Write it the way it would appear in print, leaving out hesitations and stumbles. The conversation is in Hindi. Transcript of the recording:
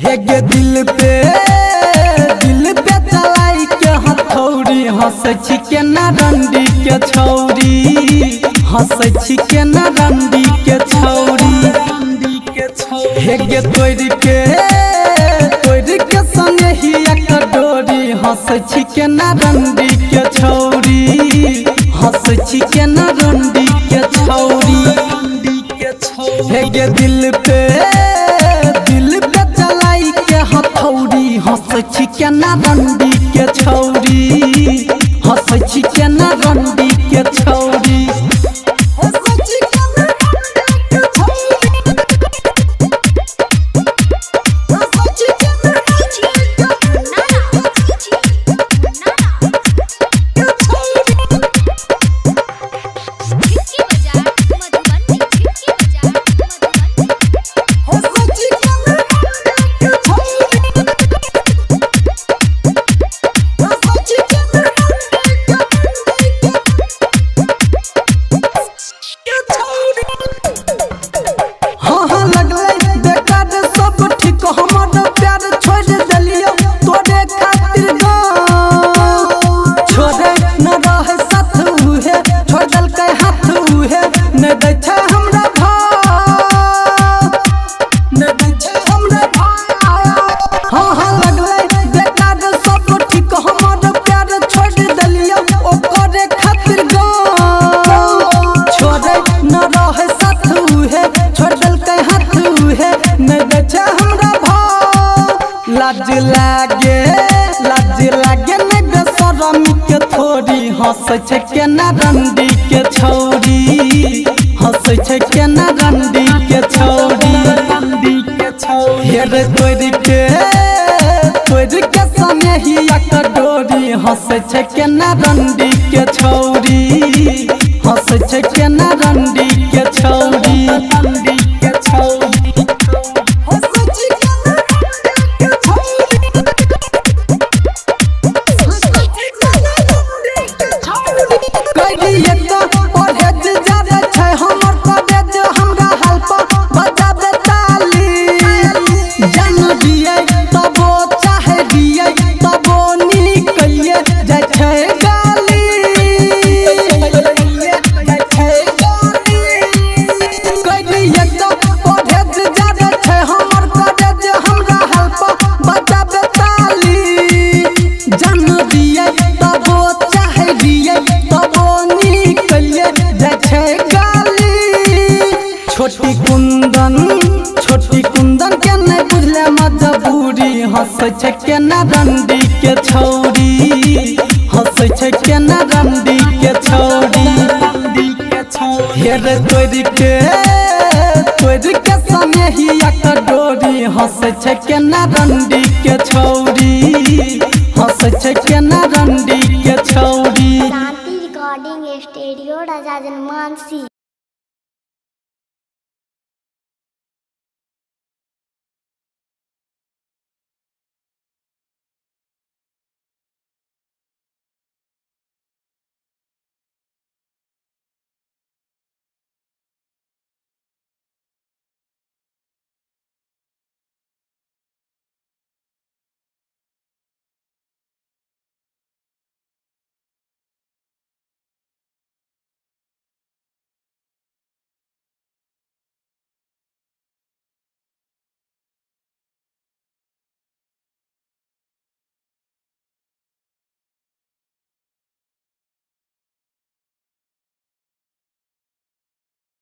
हेगे दिल पे चलाई के हथौड़ी हंस छिके ना रंडी के छौरी हंस छिके ना रंडी के छौरी हेगे तोड़ के संगे ही एक डोरी हंस छिके ना रंडी के छौरी हंस छिके ना रंडी के छौरी हेगे दिल पे चलाई के हथौड़ी हंस छिके ना रंडी के छौरी हंस छिके ना रंडी के छौरी लाज लागे न गसरम के थोड़ी हंस छिके ना रंडी के छौरी हंस छिके ना रंडी के छौरी हेर तोड़ के समय ही एक डोरी हंस छिके ना रंडी के छौरी हंस छिके ना रंडी के छौरी छोटी कुंदन के नहीं बुझले मजबूरी हंस छिके ना रंडी के छौरी हंस छिके ना रंडी के छौरी हेर तोड़ के समय ही एक डोरी हंस छिके ना रंडी के छौरी हंस छिके ना